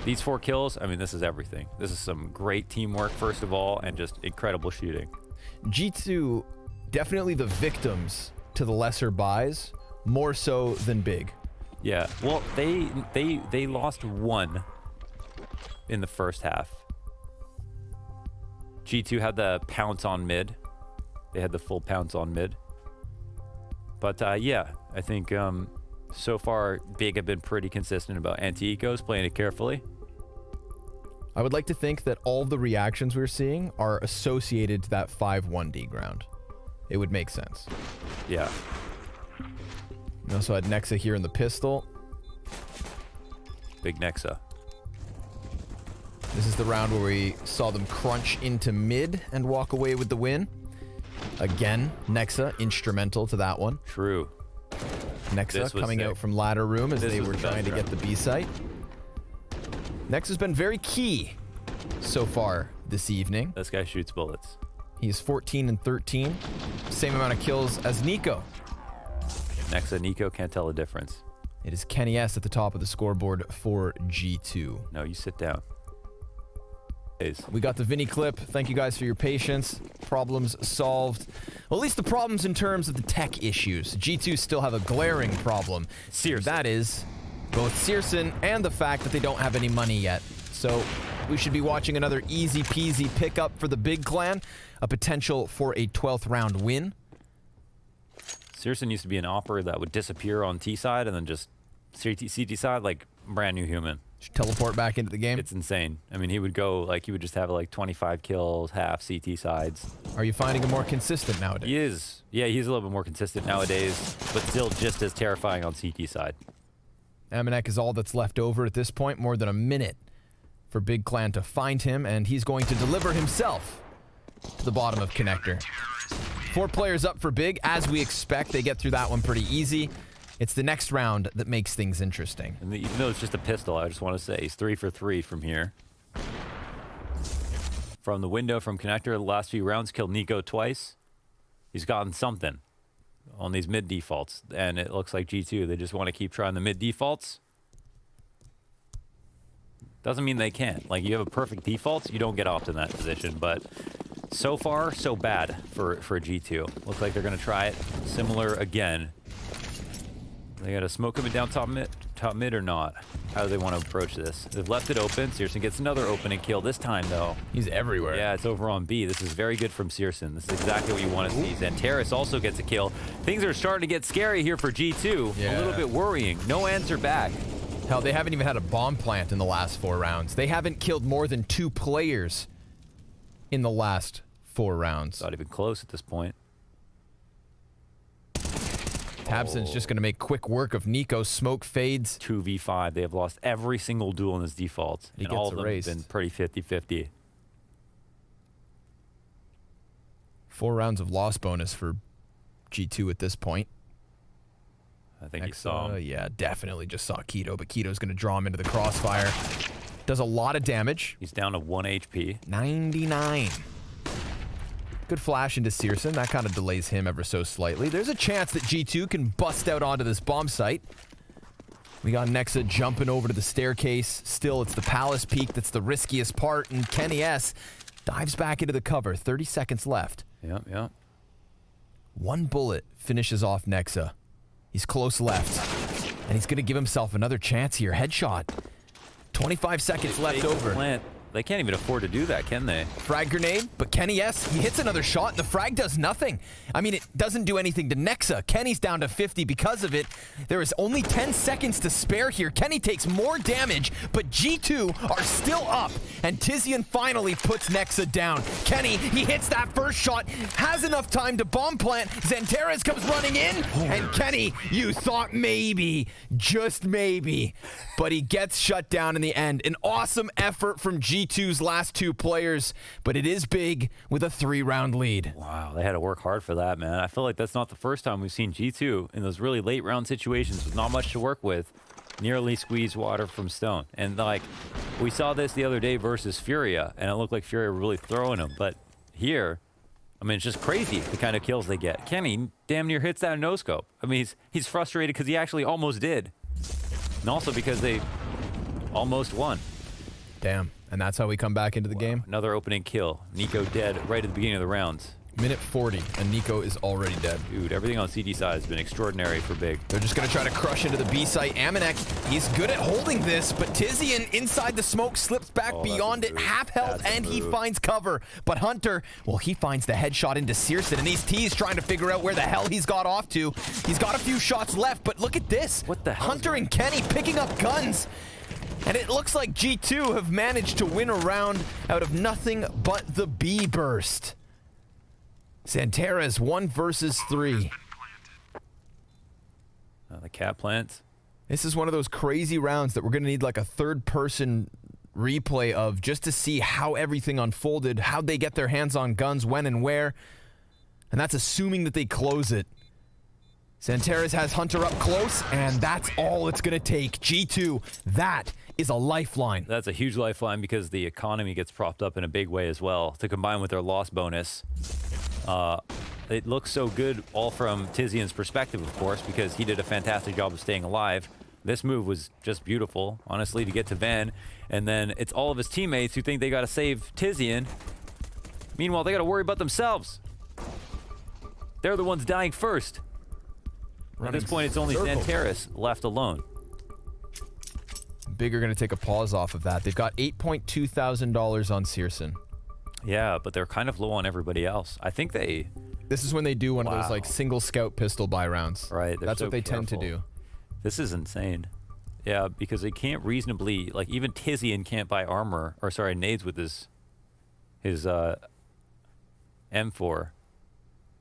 these 4 kills. I mean, this is everything. This is some great teamwork, first of all, and just incredible shooting. G2, definitely the victims to the lesser buys, more so than Big. Yeah, well, they lost 1 in the first half. G2 had the pounce on mid. They had the full pounce on mid. But yeah, I think so far Big have been pretty consistent about anti-ecos, playing it carefully. I would like to think that all the reactions we're seeing are associated to that 5-1D ground. It would make sense. Yeah. We also had Nexa here in the pistol. Big Nexa. This is the round where we saw them crunch into mid and walk away with the win. Again, Nexa instrumental to that one. True. Nexa coming out from ladder room as they were trying to get the B site. Nexa's been very key so far this evening. This guy shoots bullets. He's 14 and 13. Same amount of kills as niko. Nexa, niko can't tell the difference. It is kennyS at the top of the scoreboard for G2. No, you sit down. We got the Vinny clip. Thank you guys for your patience. Problems solved. Well, at least the problems in terms of the tech issues. G2 still have a glaring problem. Syrson. That is both syrson and the fact that they don't have any money yet. So we should be watching another easy peasy pickup for the Big Clan. A potential for a 12th round win. syrson used to be an operator that would disappear on T side and then just CT side, like brand new human. Just teleport back into the game. It's insane. I mean, he would go, like, he would just have like 25 kills, half CT sides. Are you finding him more consistent nowadays? He is. Yeah, he's a little bit more consistent nowadays, but still just as terrifying on CT side. Amore is all that's left over at this point. More than a minute for Big Clan to find him, and he's going to deliver himself to the bottom of connector. 4 players up for Big. As we expect, they get through that one pretty easy. It's the next round that makes things interesting. And even though it's just a pistol, I just want to say he's 3 for 3 from here. From the window, from connector, the last few rounds, killed niko twice. He's gotten something on these mid defaults, and it looks like G2, they just want to keep trying the mid defaults. Doesn't mean they can't. Like, you have a perfect defaults, you don't get off in that position, but so far, so bad for G2. Looks like they're going to try it similar again. They got to smoke him down top mid or not? How do they want to approach this? They've left it open. syrson gets another opening kill this time, though. He's everywhere. Yeah, it's over on B. This is very good from syrson. This is exactly what you want to see. XANTARES also gets a kill. Things are starting to get scary here for G2. Yeah. A little bit worrying. No answer back. Hell, they haven't even had a bomb plant in the last 4 rounds. They haven't killed more than 2 players in the last 4 rounds. Not even close at this point. tabseN's just going to make quick work of niko. Smoke fades. 2v5. They have lost every single duel in his defaults. He and gets all of them erased. have been pretty 50-50. 4 rounds of loss bonus for G2 at this point. I think he saw him. Yeah, definitely just saw Keto, but Keto's going to draw him into the crossfire. Does a lot of damage. He's down to 1 HP. 99. Good flash into syrson. That kind of delays him ever so slightly. There's a chance that G2 can bust out onto this bomb site. We got Nexa jumping over to the staircase. Still, it's the palace peak that's the riskiest part, and Kenny S dives back into the cover. 30 seconds left. Yep. 1 bullet finishes off Nexa. He's close left, and he's going to give himself another chance here. Headshot. 25 seconds left over. Plant. They can't even afford to do that, can they? Frag grenade, but Kenny S, he hits another shot, and the frag does nothing. I mean, it doesn't do anything to Nexa. Kenny's down to 50 because of it. There is only 10 seconds to spare here. Kenny takes more damage, but G2 are still up, and tiziaN finally puts Nexa down. Kenny, he hits that first shot, has enough time to bomb plant. XANTARES comes running in, and Kenny, you thought maybe, just maybe, but he gets shut down in the end. An awesome effort from G2's last 2 players, but it is big with a 3-round lead. Wow, they had to work hard for that, man. I feel like that's not the first time we've seen G2 in those really late round situations with not much to work with, nearly squeeze water from Stone. And like, we saw this the other day versus Furia, and it looked like Furia were really throwing him. But here, I mean, it's just crazy the kind of kills they get. Kenny damn near hits that no-scope. I mean, he's frustrated because he actually almost did. And also because they almost won. Damn. And that's how we come back into the game? Another opening kill. niko dead right at the beginning of the rounds. Minute 40, and niko is already dead. Dude, everything on CD side has been extraordinary for Big. They're just going to try to crush into the B site. Amore, he's good at holding this, but tiziaN inside the smoke slips back beyond it, half health, and he finds cover. But Hunter, well, he finds the headshot into syrson, and he's teased trying to figure out where the hell he's got off to. He's got a few shots left, but look at this. What the hell? Hunter and Kenny picking up guns. And it looks like G2 have managed to win a round out of nothing but the B burst. XANTARES 1 versus 3. The cat plants. This is one of those crazy rounds that we're going to need like a third-person replay of just to see how everything unfolded, how they get their hands on guns, when and where. And that's assuming that they close it. XANTARES has Hunter up close, and that's all it's going to take. G2, that is a lifeline. That's a huge lifeline because the economy gets propped up in a big way as well. To combine with their loss bonus, it looks so good all from tiziaN's perspective, of course, because he did a fantastic job of staying alive. This move was just beautiful, honestly, to get to Van. And then it's all of his teammates who think they got to save tiziaN. Meanwhile, they got to worry about themselves. They're the ones dying first. At this point, it's only XANTARES left alone. Big are going to take a pause off of that. They've got $8,200 on syrson. Yeah, but they're kind of low on everybody else. I think they This is when they do one of those like single scout pistol buy rounds. Right. That's so what they careful. tend to do. This is insane. Yeah, because they can't reasonably, like even tiziaN can't buy armor, or sorry, nades with his M4.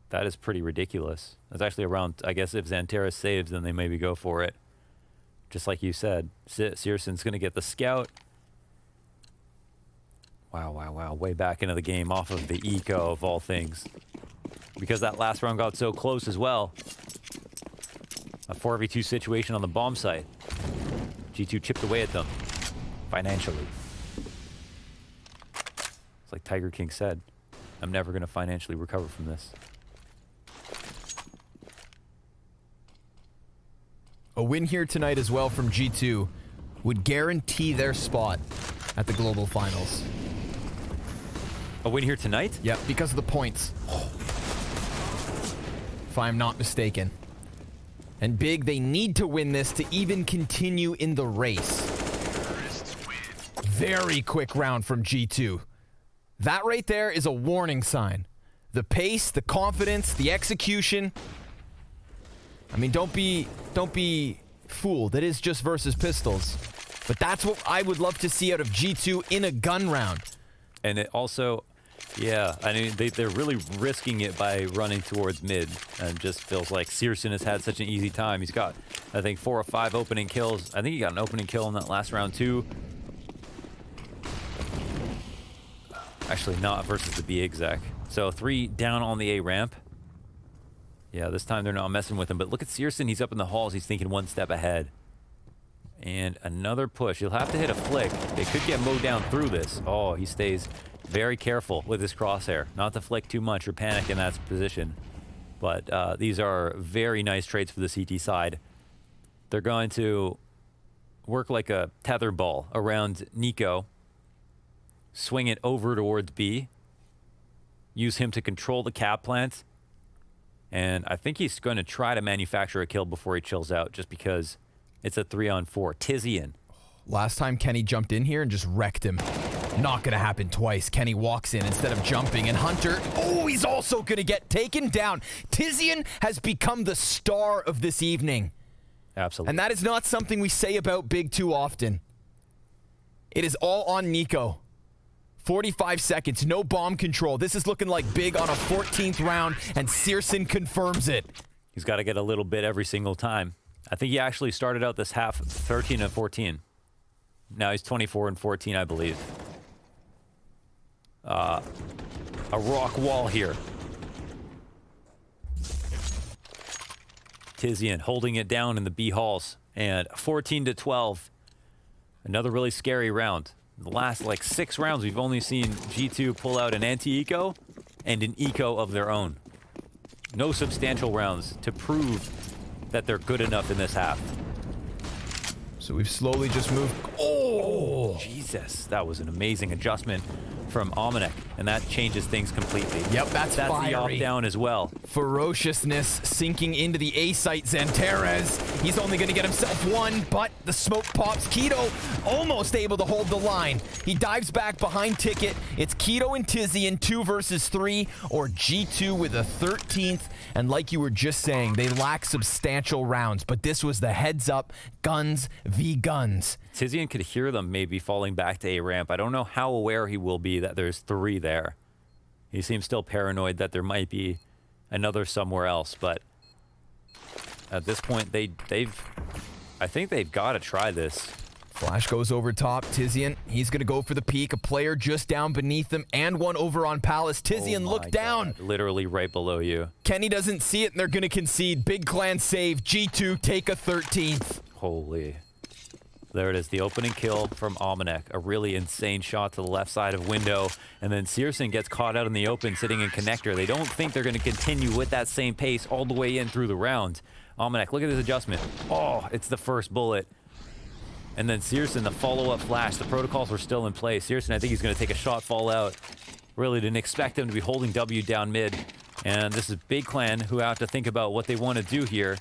That is pretty ridiculous. That's actually around, I guess if XANTARES saves, then they maybe go for it. Just like you said, Syrson's going to get the scout. Wow, wow, wow. Way back into the game off of the eco of all things. Because that last round got so close as well. A 4v2 situation on the bomb site. G2 chipped away at them financially. It's like Tiger King said, I'm never going to financially recover from this. A win here tonight as well from G2 would guarantee their spot at the global finals. A win here tonight? Yep, because of the points. If I'm not mistaken. And Big, they need to win this to even continue in the race. Very quick round from G2. That right there is a warning sign. The pace, the confidence, the execution. I mean, don't be fooled. It is just versus pistols. But that's what I would love to see out of G2 in a gun round. And it also, yeah, I mean, they're really risking it by running towards mid. And just feels like syrson has had such an easy time. He's got, I think, 4 or 5 opening kills. I think he got an opening kill in that last round too. Actually, not versus the B exec. So 3 down on the A ramp. Yeah, this time they're not messing with him. But look at syrson. He's up in the halls. He's thinking 1 step ahead. And another push. He'll have to hit a flick. They could get mowed down through this. Oh, he stays very careful with his crosshair. Not to flick too much or panic in that position. But these are very nice trades for the CT side. They're going to work like a tether ball around niko. Swing it over towards B. Use him to control the cap plant. And I think he's going to try to manufacture a kill before he chills out, just because it's a 3-on-4. tiziaN. Last time Kenny jumped in here and just wrecked him. Not going to happen twice. Kenny walks in instead of jumping, and Hunter, oh, he's also going to get taken down. tiziaN has become the star of this evening. Absolutely. And that is not something we say about Big too often. It is all on niko. 45 seconds, no bomb control. This is looking like Big on a 14th round, and syrson confirms it. He's got to get a little bit every single time. I think he actually started out this half 13 and 14. Now he's 24 and 14, I believe. A rock wall here. tiziaN holding it down in the B halls, and 14 to 12. Another really scary round. The last like 6 rounds, we've only seen G2 pull out an anti-eco and an eco of their own. No substantial rounds to prove that they're good enough in this half. So we've slowly just moved. Oh! Jesus, that was an amazing adjustment from Amore, and that changes things completely. Yep, that's fiery. The off-down as well. Ferociousness sinking into the A site. XANTARES, he's only going to get himself 1, but the smoke pops. Keto almost able to hold the line. He dives back behind Ticket. It's Keto and tiziaN 2 versus 3, or G2 with a 13th. And like you were just saying, they lack substantial rounds, but this was the heads up, guns v guns. tiziaN could hear them maybe falling back to A ramp. I don't know how aware he will be that there's 3 there. He seems still paranoid that there might be another somewhere else, but at this point, I think they've got to try this. Flash goes over top. tiziaN, he's going to go for the peek. A player just down beneath them, and one over on Palace. tiziaN, look down. God, literally right below you. Kenny doesn't see it, and they're going to concede. Big Clan save. G2 take a 13th. Holy. There it is, the opening kill from Amore. A really insane shot to the left side of window. And then syrson gets caught out in the open, sitting in connector. They don't think they're going to continue with that same pace all the way in through the round. Amore, look at this adjustment. Oh, it's the first bullet. And then syrson, the follow-up flash. The protocols were still in place. syrson, I think he's going to take a shot fall out. Really didn't expect him to be holding W down mid. And this is Big Clan who have to think about what they want to do here.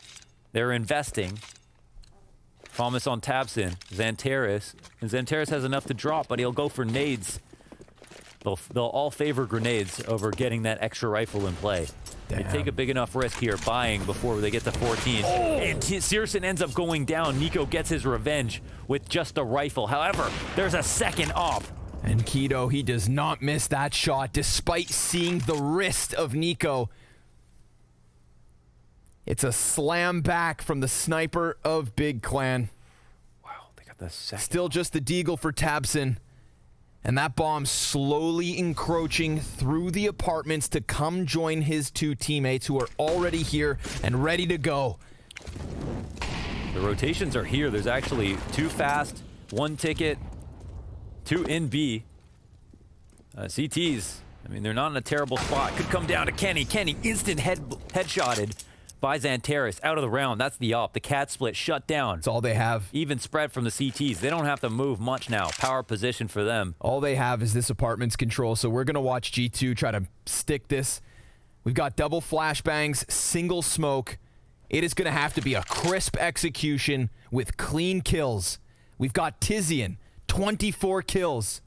They're investing. Promise on tabseN, XANTARES. And XANTARES has enough to drop, but he'll go for nades. They'll all favor grenades over getting that extra rifle in play. They take a big enough risk here, buying before they get to 14. And syrson ends up going down. niko gets his revenge with just a rifle. However, there's a second op. And Keto, he does not miss that shot despite seeing the wrist of niko. It's a slam back from the sniper of Big Clan. Wow, they got the second. Still just the deagle for tabseN. And that bomb slowly encroaching through the apartments to come join his two teammates who are already here and ready to go. The rotations are here. There's actually 2 fast, 1 ticket, 2 in B. CTs, I mean, they're not in a terrible spot. Could come down to Kenny. Kenny instant headshotted by XANTARES out of the round. That's the op. The cat split shut down. That's all they have. Even spread from the CTs. They don't have to move much now. Power position for them. All they have is this apartment's control, so we're going to watch G2 try to stick this. We've got double flashbangs, single smoke. It is going to have to be a crisp execution with clean kills. We've got tiziaN, 24 kills.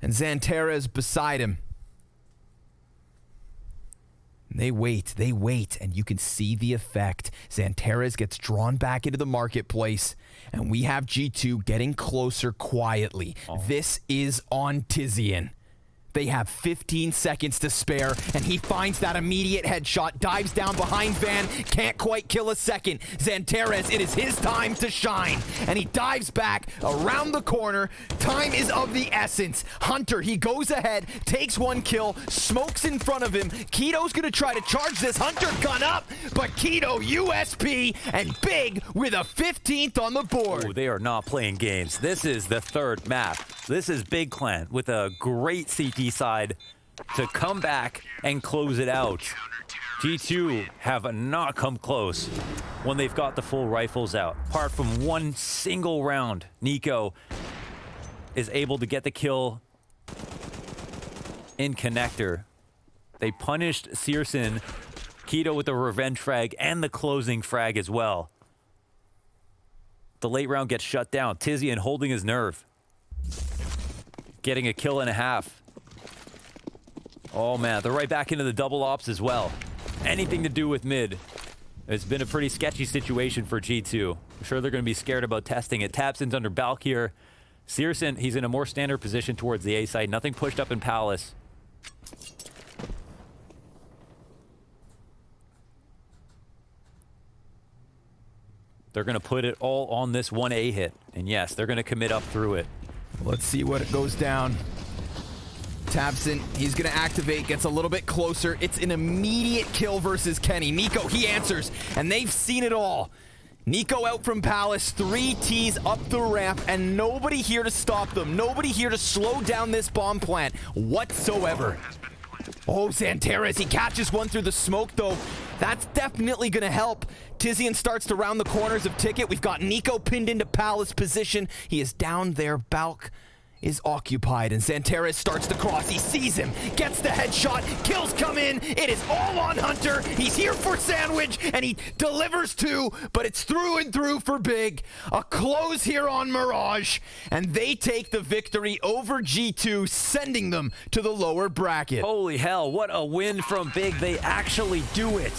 And XANTARES beside him. They wait, and you can see the effect. XANTARES gets drawn back into the marketplace, and we have G2 getting closer quietly. This is on tiziaN. They have 15 seconds to spare, and he finds that immediate headshot, dives down behind Van, can't quite kill a second. XANTARES, it is his time to shine, and he dives back around the corner. Time is of the essence. Hunter, he goes ahead, takes 1 kill, smokes in front of him. Keto's gonna try to charge this. Hunter gun up, but Keto, USP, and Big with a 15th on the board. Ooh, they are not playing games. This is the 3rd map. This is Big Clan with a great CT side to come back and close it out. G2 have not come close when they've got the full rifles out. Apart from 1 single round, niko is able to get the kill in connector. They punished syrson, Keto with the revenge frag and the closing frag as well. The late round gets shut down. tiziaN holding his nerve. Getting a kill and a half. Oh man, they're right back into the double ops as well. Anything to do with mid. It's been a pretty sketchy situation for G2. I'm sure they're going to be scared about testing it. tabseN's under balk here. syrson, he's in a more standard position towards the A side. Nothing pushed up in Palace. They're going to put it all on this 1A hit. And yes, they're going to commit up through it. Let's see what it goes down. tabseN, he's going to activate, gets a little bit closer. It's an immediate kill versus Kenny. niko, he answers, and they've seen it all. niko out from Palace, 3 Ts up the ramp, and nobody here to stop them. Nobody here to slow down this bomb plant whatsoever. Oh, XANTARES, he catches 1 through the smoke, though. That's definitely going to help. tiziaN starts to round the corners of ticket. We've got niko pinned into Palace position. He is down there. Balk is occupied, and XANTARES starts to cross. He sees him, gets the headshot, kills come in. It is all on Hunter. He's here for sandwich, and he delivers 2, but it's through and through for Big. A close here on Mirage, and they take the victory over G2, sending them to the lower bracket. Holy hell, what a win from Big. They actually do it.